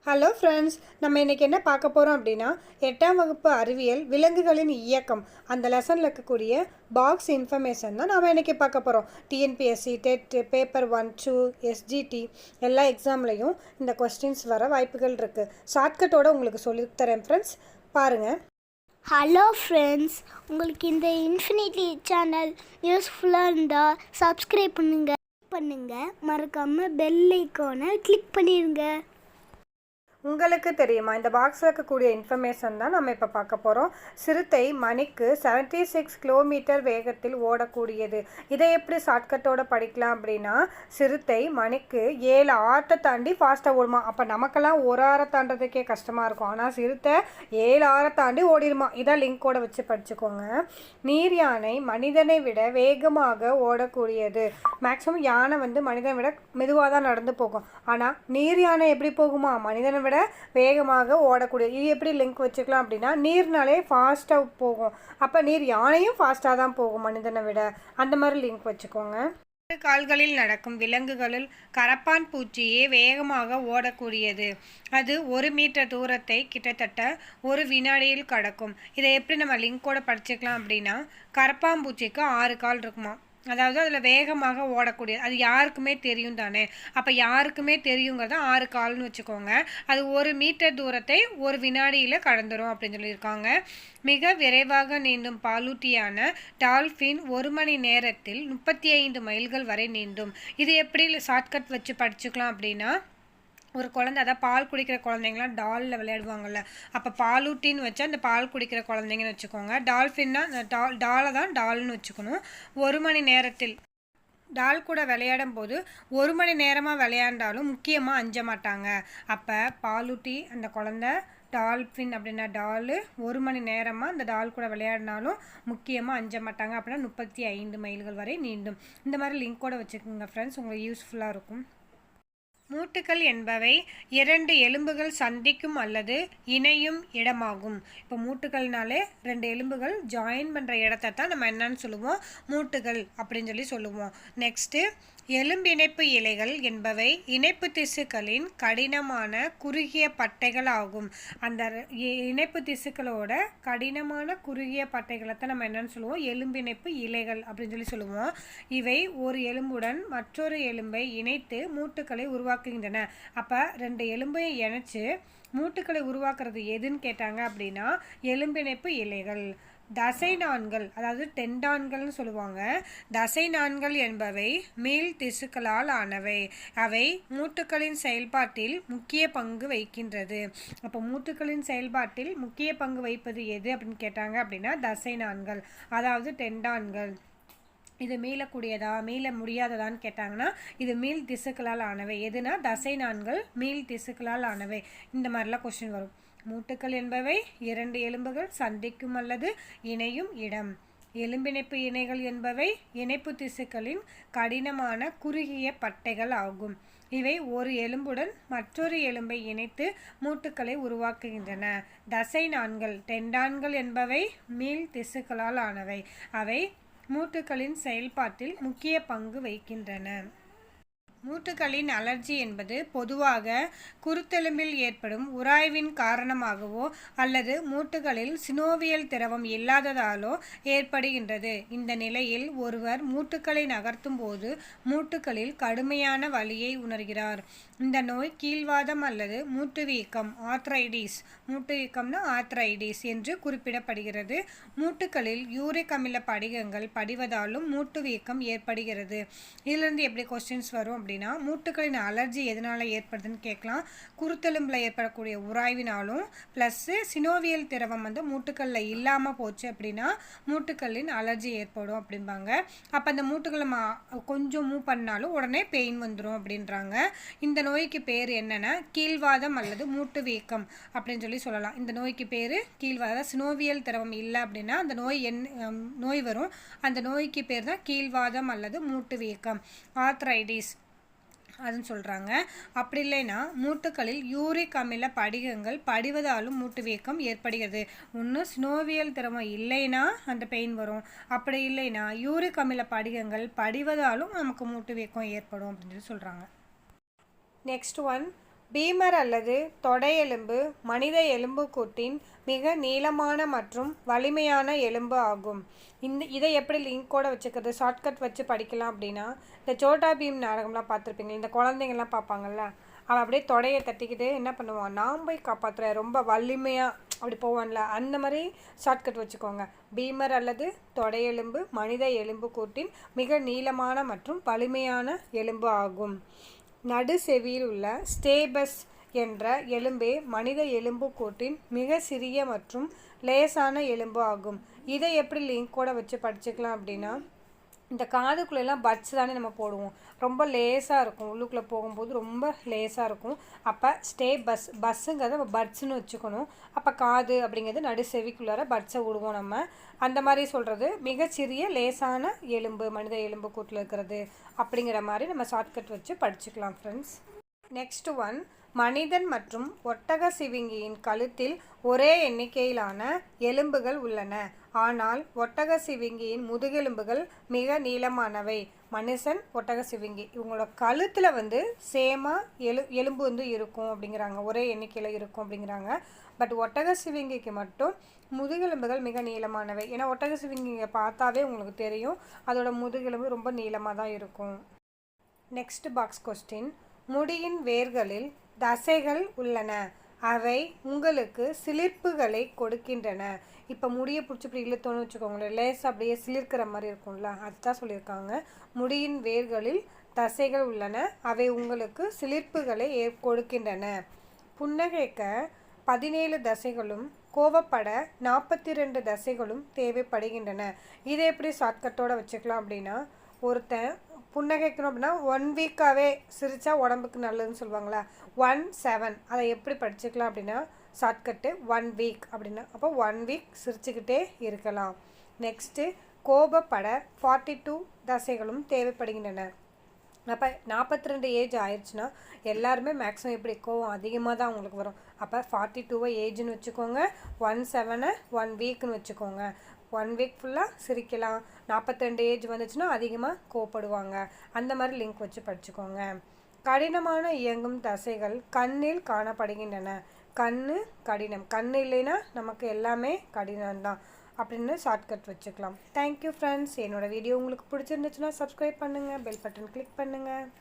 Hello friends, நம்ம இன்றைக்கி என்ன பார்க்க போகிறோம் அப்படின்னா 8ஆம் வகுப்பு அறிவியல் விலங்குகளின் இயக்கம் அந்த லெசனில் இருக்கக்கூடிய பாக்ஸ் இன்ஃபர்மேஷன் தான் நாம் இன்றைக்கி பார்க்க போகிறோம். டிஎன்பிஎஸ்சி, டெட், பேப்பர் 1, 2, எஸ்ஜிடி எல்லா எக்ஸாம்லேயும் இந்த கொஸ்டின்ஸ் வர வாய்ப்புகள் இருக்குது. ஷார்ட்கட்டோடு உங்களுக்கு சொல்லித்தரேன் ஃப்ரெண்ட்ஸ், பாருங்கள். ஹலோ ஃப்ரெண்ட்ஸ், உங்களுக்கு இந்த இன்ஃபினிட்டி சேனல் யூஸ்ஃபுல்லாக இருந்தால் சப்ஸ்கிரைப் பண்ணுங்கள், மறக்காமல் பெல் ஐக்கானை கிளிக் பண்ணிடுங்க. உங்களுக்கு தெரியுமா, இந்த பாக்ஸில் இருக்கக்கூடிய இன்ஃபர்மேஷன் தான் நம்ம இப்போ பார்க்க போகிறோம். சிறுத்தை மணிக்கு 76 கிலோமீட்டர் வேகத்தில் ஓடக்கூடியது. இதை எப்படி ஷார்ட்கட்டோடு படிக்கலாம் அப்படின்னா, சிறுத்தை மணிக்கு 7 ஆட்டை தாண்டி ஃபாஸ்ட்டாக ஓடுமா. அப்போ நமக்கெல்லாம் ஒரு ஆறை தாண்டதுக்கே கஷ்டமாக இருக்கும், ஆனால் சிறுத்தை 7 ஆறை தாண்டி ஓடிடுமா. இதான் லிங்கோட வச்சு படிச்சுக்கோங்க. நீர் யானை மனிதனை விட வேகமாக ஓடக்கூடியது. மேக்ஸிமம் யானை மனிதனை விட மெதுவாக தான் நடந்து போகும், ஆனால் நீர் யானை எப்படி போகுமா, மனிதனை விட வேகமாக ஓடக்கூடிய. இது எப்படி லிங்க் வச்சுக்கலாம் அப்படின்னா, நீர்னாலே ஃபாஸ்ட்டாக போகும், அப்போ நீர் யானையும் ஃபாஸ்ட்டாக தான் போகும் மனிதனை விட. அந்த மாதிரி லிங்க் வச்சுக்கோங்க. கால்களில் நடக்கும் விலங்குகளில் கரப்பான் பூச்சியே வேகமாக ஓடக்கூடியது. அது 1 மீட்டர் தூரத்தை கிட்டத்தட்ட 1 வினாடியில் கடக்கும். இதை எப்படி நம்ம லிங்கோட படிச்சுக்கலாம் அப்படின்னா, கரப்பான் பூச்சிக்கு 6 கால் இருக்குமா, அதாவது அதில் வேகமாக ஓடக்கூடிய, அது யாருக்குமே தெரியும் தானே. அப்போ யாருக்குமே தெரியுங்கிறத 6 கால்னு வச்சுக்கோங்க. அது 1 மீட்டர் தூரத்தை 1 வினாடியில் கடந்துடும் அப்படின்னு சொல்லியிருக்காங்க. மிக விரைவாக நீந்தும் பாலூட்டியான டால்ஃபின் 1 மணி நேரத்தில் 35 மைல்கள் வரை நீந்தும். இது எப்படி ஷார்ட்கட் வச்சு படிச்சுக்கலாம் அப்படின்னா, ஒரு குழந்தை, அதாவது பால் குடிக்கிற குழந்தைங்களாம் டாலில் விளையாடுவாங்கள்ல, அப்போ பாலூட்டின்னு வச்சு அந்த பால் குடிக்கிற குழந்தைங்கன்னு வச்சுக்கோங்க. டால்ஃபின்னா அந்த டாலை தான் டால்னு வச்சுக்கணும். 1 மணி நேரத்தில் டால் கூட விளையாடும் போது 1 மணி நேரமாக விளையாண்டாலும் முக்கியமாக அஞ்ச மாட்டாங்க. அப்போ பாலூட்டி அந்த குழந்தை, டால்ஃபின் அப்படின்னா டாலு, 1 மணி நேரமாக அந்த டால் கூட விளையாடினாலும் முக்கியமாக அஞ்ச மாட்டாங்க. அப்படின்னா 35 மைல்கள் வரை நீண்டும். இந்த மாதிரி லிங்கோட வச்சுக்கோங்க ஃப்ரெண்ட்ஸ், உங்களுக்கு யூஸ்ஃபுல்லாக இருக்கும். மூட்டுக்கள் என்பவை 2 எலும்புகள் சந்திக்கும் அல்லது இணையும் இடமாகும். இப்போ மூட்டுக்கள்னாலே 2 எலும்புகள் ஜாயின் பண்ணுற இடத்த தான் நம்ம என்னன்னு சொல்லுவோம், மூட்டுகள் அப்படின்னு சொல்லுவோம். நெக்ஸ்ட்டு, எலும்பிணைப்பு இலைகள் என்பவை இணைப்பு திசுக்களின் கடினமான குறுகிய பட்டைகள் ஆகும். அந்த இணைப்பு திசுக்களோட கடினமான குறுகிய பட்டைகளை தான் நம்ம என்னன்னு சொல்லுவோம், எலும்பிணைப்பு இலைகள் அப்படின்னு சொல்லுவோம். இவை ஒரு எலும்புடன் மற்றொரு எலும்பை இணைத்து மூட்டுக்களை உருவாக்குகின்றன. அப்போ 2 எலும்பையும் இணைச்சு மூட்டுக்களை உருவாக்குறது எதுன்னு கேட்டாங்க அப்படின்னா, எலும்பிணைப்பு இலைகள். தசை நாண்கள், அதாவது டெண்டான்கள்னு சொல்லுவாங்க. தசை நாண்கள் என்பவை மீள் திசுக்களால் ஆனவை. அவை மூட்டுக்களின் செயல்பாட்டில் முக்கிய பங்கு வகிக்கின்றது. அப்போ மூட்டுக்களின் செயல்பாட்டில் முக்கிய பங்கு வகிப்பது எது அப்படின்னு கேட்டாங்க அப்படின்னா, தசை நாண்கள், அதாவது டெண்டான்கள். இது மீளக்கூடியதா மீள முடியாததான்னு கேட்டாங்கன்னா, இது மீள் திசுக்களால் ஆனவை. எதுனா தசை நாண்கள் மீள் திசுக்களால் ஆனவை. இந்த மாதிரிலாம் கொஸ்டின் வரும். மூட்டுக்கள் என்பவை 2 எலும்புகள் சந்திக்கும் அல்லது இணையும் இடம். எலும்பிணைப்பு இணைகள் என்பவை இணைப்பு திசுக்களின் கடினமான குறுகிய பட்டைகள் ஆகும். இவை ஒரு எலும்புடன் மற்றொரு எலும்பை இணைத்து மூட்டுக்களை உருவாக்குகின்றன. தசை நாண்கள் டெண்டான்கள் என்பவை மீள் திசுக்களால் ஆனவை. அவை மூட்டுக்களின் செயல்பாட்டில் முக்கிய பங்கு வகிக்கின்றன. மூட்டுகளின் அலர்ஜி என்பது பொதுவாக குருத்தெலும்பில் ஏற்படும் உராய்வின் காரணமாகவோ அல்லது மூட்டுகளில் சினோவியல் திரவம் இல்லாததாலோ ஏற்படுகின்றது. இந்த நிலையில் ஒருவர் மூட்டுக்களை நகர்த்தும் போது மூட்டுகளில் கடுமையான வலியை உணர்கிறார். இந்த நோய் கீழ்வாதம் அல்லது மூட்டு வீக்கம், ஆர்த்ரைடிஸ், மூட்டு வீக்கம்னா ஆர்த்ரைடிஸ் என்று குறிப்பிடப்படுகிறது. மூட்டுகளில் யூரிக் அமில படிகங்கள் படிவதாலும் மூட்டு வீக்கம் ஏற்படுகிறது. இதிலிருந்து எப்படி கொஸ்டின்ஸ் வரும் அப்படின்னா, மூட்டுகளின் அலர்ஜி எதனால் ஏற்படுதுன்னு கேட்கலாம். குருத்தெலும்பில் ஏற்படக்கூடிய உராய்வினாலும் ப்ளஸ் சினோவியல் திரவம் மூட்டுக்களில் இல்லாமல் போச்சு அப்படின்னா மூட்டுக்களின் அலர்ஜி ஏற்படும் அப்படிம்பாங்க. அப்போ அந்த மூட்டுக்களை கொஞ்சம் மூவ் பண்ணாலும் உடனே பெயின் வந்துடும் அப்படின்றாங்க. இந்த நோய்க்கு பேர் என்னென்னா கீழ்வாதம் அல்லது மூட்டு வீக்கம் அப்படின்னு சொல்லலாம். இந்த நோய்க்கு பேர் கீழ்வாதம். சினோவியல் திரவம் இல்லை அப்படின்னா அந்த நோய் வரும். அந்த நோய்க்கு பேர் தான் கீழ்வாதம் அல்லது மூட்டு வீக்கம், ஆர்த்ரைடிஸ் அதுன்னு சொல்கிறாங்க. அப்படி இல்லைன்னா மூட்டுக்களில் யூரிக் அமில படிகங்கள் படிவதாலும் மூட்டு வீக்கம் ஏற்படுகிறது. ஒன்று சினோவியல் திரவம் இல்லைன்னா அந்த பெயின் வரும், அப்படி இல்லைன்னா யூரிக் அமில படிகங்கள் படிவதாலும் நமக்கு மூட்டு வீக்கம் ஏற்படும் அப்படின்னு சொல்கிறாங்க. நெக்ஸ்ட் ஒன், பீமர் அல்லது தொடை எலும்பு மனித எலும்புக்கூட்டின் மிக நீளமான மற்றும் வலிமையான எலும்பு ஆகும். இதை எப்படி லிங்கோட வச்சுக்கிறது, ஷார்ட்கட் வச்சு படிக்கலாம் அப்படின்னா, இந்த சோட்டா பீம் நாடகம்லாம் பார்த்துருப்பீங்க, இந்த குழந்தைங்கள்லாம் பார்ப்பாங்கல்ல, அவன் அப்படியே தொடையை தட்டிக்கிட்டு என்ன பண்ணுவான், நான் போய் காப்பாற்றுறேன் ரொம்ப வலிமையாக அப்படி போவான்ல, அந்த மாதிரி ஷார்ட்கட் வச்சுக்கோங்க. பீமர் அல்லது தொடை எலும்பு மனித எலும்புக்கூட்டின் மிக நீளமான மற்றும் வலிமையான எலும்பு ஆகும். நடு செவியில் உள்ள ஸ்டேபஸ் என்ற எலும்பே மனித எலும்புக்கூட்டின் மிக சிறிய மற்றும் லேசான எலும்பு ஆகும். இதை எப்படி லிங்கோட வச்சு படிச்சுக்கலாம் அப்படின்னா, இந்த காதுக்குள்ளெல்லாம் பட்ஸ் தானே நம்ம போடுவோம், ரொம்ப லேசாக இருக்கும், உள்ளுக்குள்ளே போகும்போது ரொம்ப லேசாக இருக்கும். அப்போ பஸ்ஸுங்கிறத நம்ம பட்ஸ்ன்னு வச்சுக்கணும். அப்போ காது அப்படிங்கிறது நடு செவிக்குள்ளார பட்ஸை விடுவோம் நம்ம. அந்த மாதிரி சொல்கிறது மிகச்சிறிய லேசான எலும்பு மனித எலும்பு கூட்டில் இருக்கிறது அப்படிங்கிற மாதிரி நம்ம ஷார்ட்கட் வச்சு படிச்சுக்கலாம் ஃப்ரெண்ட்ஸ். நெக்ஸ்ட் ஒன், மனிதன் மற்றும் ஒட்டக சிவிங்கியின் கழுத்தில் ஒரே எண்ணிக்கையிலான எலும்புகள் உள்ளன. ஆனால் ஒட்டக சிவிங்கியின் முதுகெலும்புகள் மிக நீளமானவை. மனுஷன், ஒட்டக சிவிங்கி இவங்களோட கழுத்தில் சேமாக எலும்பு இருக்கும் அப்படிங்கிறாங்க, ஒரே எண்ணிக்கையில் இருக்கும் அப்படிங்கிறாங்க. பட் ஒட்டக சிவிங்கிக்கு மட்டும் முதுகெலும்புகள் மிக நீளமானவை. ஏன்னா ஒட்டக சிவிங்கிங்க பார்த்தாவே உங்களுக்கு தெரியும், அதோட முதுகெலும்பு ரொம்ப நீளமாக தான் இருக்கும். நெக்ஸ்ட் பாக்ஸ் கொஸ்டின், முடியின் வேர்களில் தசைகள் உள்ளன, அவை உங்களுக்கு சிலிர்ப்புகளை கொடுக்கின்றன. இப்போ முடியை பிடிச்சி இப்படி இழுத்தோன்னு வச்சுக்கோங்களேன், லேசாக அப்படியே சிலிர்க்கிற மாதிரி இருக்கும்ல, அதுதான் சொல்லியிருக்காங்க. முடியின் வேர்களில் தசைகள் உள்ளன, அவை உங்களுக்கு சிலிர்ப்புகளை கொடுக்கின்றன. புன்னகைக்க 17 தசைகளும் கோவப்பட 42 தசைகளும் தேவைப்படுகின்றன. இதை எப்படி ஷார்ட்கட்டோடு வச்சுக்கலாம் அப்படின்னா, ஒருத்தன் புன்னகைக்கணும் அப்படின்னா 1 வீக்காகவே சிரித்தா உடம்புக்கு நல்லதுன்னு சொல்லுவாங்களா, 1-7 அதை எப்படி படிச்சுக்கலாம் அப்படின்னா, ஷார்ட்கட்டு 1 வீக் அப்படின்னா, அப்போ 1 வீக் சிரிச்சுக்கிட்டே இருக்கலாம். நெக்ஸ்ட்டு கோபப்பட 42 தசைகளும் தேவைப்படுகின்றன. அப்போ 42 ஏஜ் ஆயிடுச்சுன்னா எல்லாருமே மேக்ஸிமம் எப்படி கோவம் அதிகமாக தான் அவங்களுக்கு வரும். அப்போ 42 ஏஜ்னு வச்சுக்கோங்க, 17 1 வீக்னு வச்சுக்கோங்க. 1 வீக் ஃபுல்லாக சிரிக்கலாம். 42 ஏஜ் வந்துச்சுன்னா அதிகமாக கோவப்படுவாங்க. அந்த மாதிரி லிங்க் வச்சு படிச்சுக்கோங்க. கடினமான இயங்கும் தசைகள் கண்ணில் காணப்படுகின்றன. கடினம், கண் இல்லைன்னா நமக்கு எல்லாமே கடினம்தான் அப்படின்னு ஷார்ட்கட் வச்சுக்கலாம். Thank you friends. என்னோடய வீடியோ உங்களுக்கு பிடிச்சிருந்துச்சுன்னா சப்ஸ்கிரைப் பண்ணுங்கள், பெல் பட்டன் கிளிக் பண்ணுங்கள்.